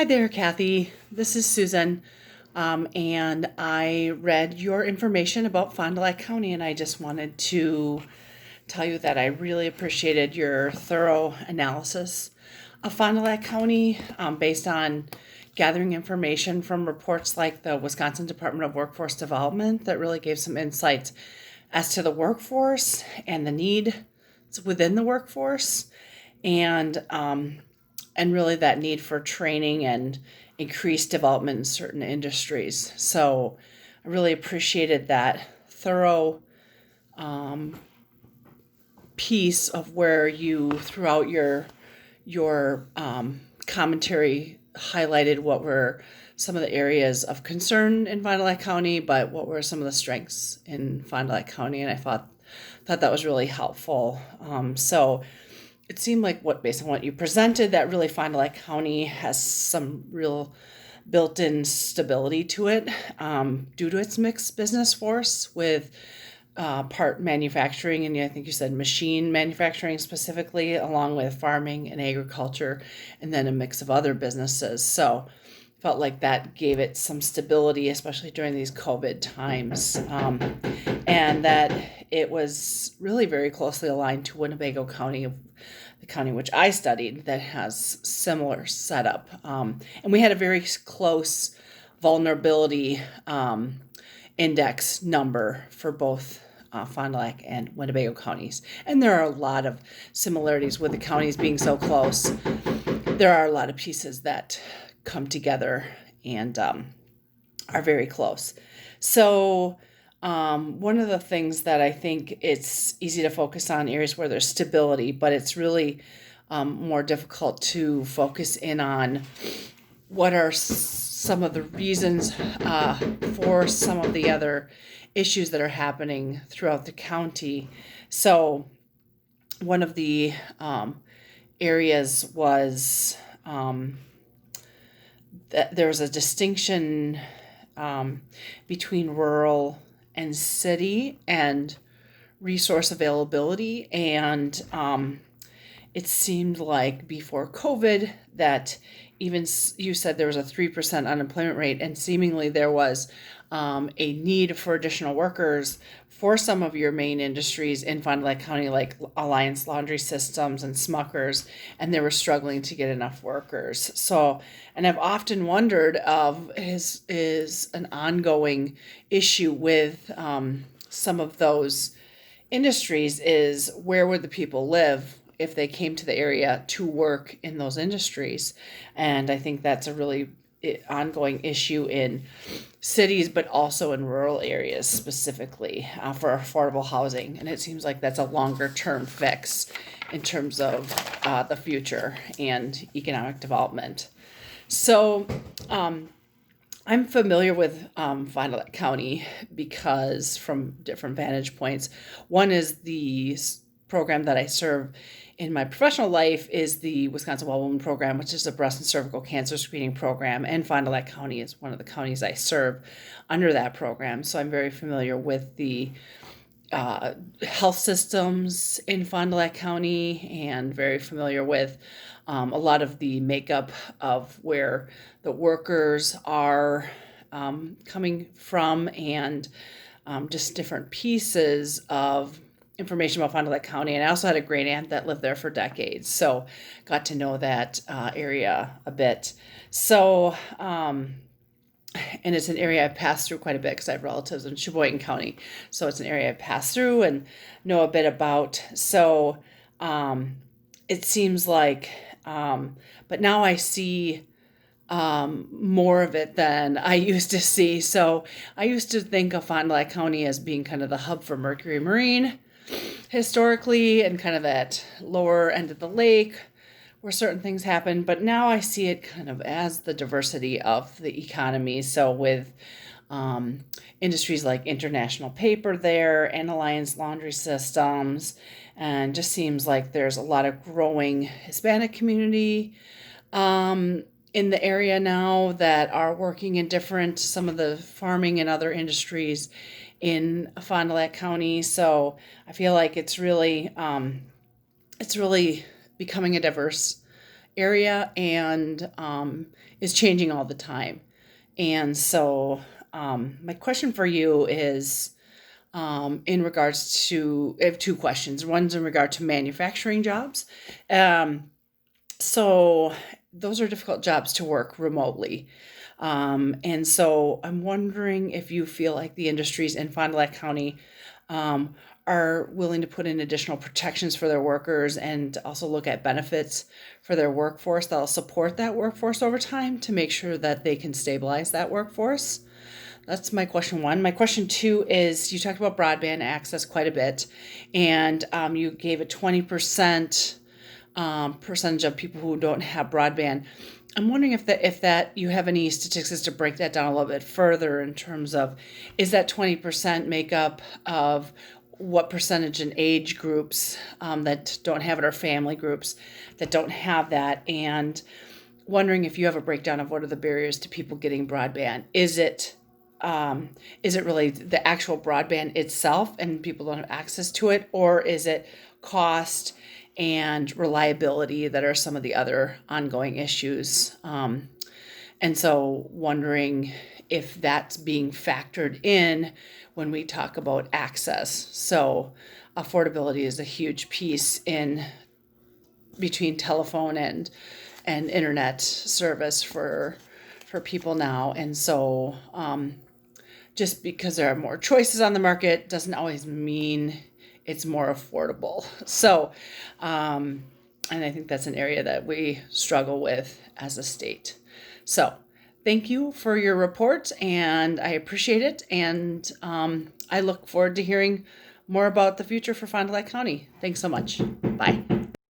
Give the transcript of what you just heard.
Hi there, Kathy. This is Susan. And I read your information about Fond du Lac County, and I just wanted to tell you that I really appreciated your thorough analysis of Fond du Lac County based on gathering information from reports like the Wisconsin Department of Workforce Development that really gave some insights as to the workforce and the need within the workforce and really that need for training and increased development in certain industries. So I really appreciated that thorough piece of where you throughout your commentary highlighted what were some of the areas of concern in Fond du Lac County, but what were some of the strengths in Fond du Lac County, and I thought that was really helpful. So it seemed like based on what you presented, that really Fond du Lac County has some real built-in stability to it due to its mixed business force with part manufacturing, and I think you said machine manufacturing specifically, along with farming and agriculture, and then a mix of other businesses. So felt like that gave it some stability, especially during these COVID times, and that it was really very closely aligned to Winnebago County, the county which I studied, that has similar setup. And we had a very close vulnerability index number for both Fond du Lac and Winnebago counties. And there are a lot of similarities with the counties being so close. There are a lot of pieces that come together and are very close. So one of the things that I think it's easy to focus on areas where there's stability, but it's really more difficult to focus in on what are some of the reasons for some of the other issues that are happening throughout the county. So one of the areas was that there was a distinction between rural and city and resource availability. And it seemed like before COVID that even you said there was a 3% unemployment rate, and seemingly there was a need for additional workers for some of your main industries in Fond du Lac County, like Alliance Laundry Systems and Smuckers, and they were struggling to get enough workers. So, and I've often wondered is an ongoing issue with some of those industries is where would the people live if they came to the area to work in those industries. And I think that's a really ongoing issue in cities, but also in rural areas specifically for affordable housing. And it seems like that's a longer term fix in terms of the future and economic development. So I'm familiar with Fond du Lac County because from different vantage points. One is the program that I serve in my professional life is the Wisconsin Well Woman Program, which is a breast and cervical cancer screening program, and Fond du Lac County is one of the counties I serve under that program. So I'm very familiar with the health systems in Fond du Lac County and very familiar with a lot of the makeup of where the workers are coming from and just different pieces of information about Fond du Lac County. And I also had a great aunt that lived there for decades, so got to know that area a bit. So, and it's an area I've passed through quite a bit because I have relatives in Sheboygan County. So it's an area I've passed through and know a bit about. So it seems like, but now I see more of it than I used to see. So I used to think of Fond du Lac County as being kind of the hub for Mercury Marine historically and kind of that lower end of the lake where certain things happen. But now I see it kind of as the diversity of the economy. So with industries like International Paper there and Alliance Laundry Systems, and just seems like there's a lot of growing Hispanic community in the area now that are working in some of the farming and other industries in Fond du Lac County. So I feel like it's really becoming a diverse area and is changing all the time. And so, my question for you is in regards to, I have two questions. One's in regard to manufacturing jobs. Um, so, those are difficult jobs to work remotely. And so, I'm wondering if you feel like the industries in Fond du Lac County um, are willing to put in additional protections for their workers and also look at benefits for their workforce that'll support that workforce over time to make sure that they can stabilize that workforce. That's my question one. My question two is you talked about broadband access quite a bit, and you gave a 20% percentage of people who don't have broadband. I'm wondering if that you have any statistics to break that down a little bit further in terms of is that 20% makeup of what percentage in age groups that don't have it or family groups that don't have that, and wondering if you have a breakdown of what are the barriers to people getting broadband. Is it really the actual broadband itself and people don't have access to it, or is it cost and reliability that are some of the other ongoing issues? And so, wondering if that's being factored in when we talk about access. So, affordability is a huge piece in between telephone and internet service for people now, and so just because there are more choices on the market doesn't always mean it's more affordable. So, and I think that's an area that we struggle with as a state. So, thank you for your report, and I appreciate it. And I look forward to hearing more about the future for Fond du Lac County. Thanks so much. Bye.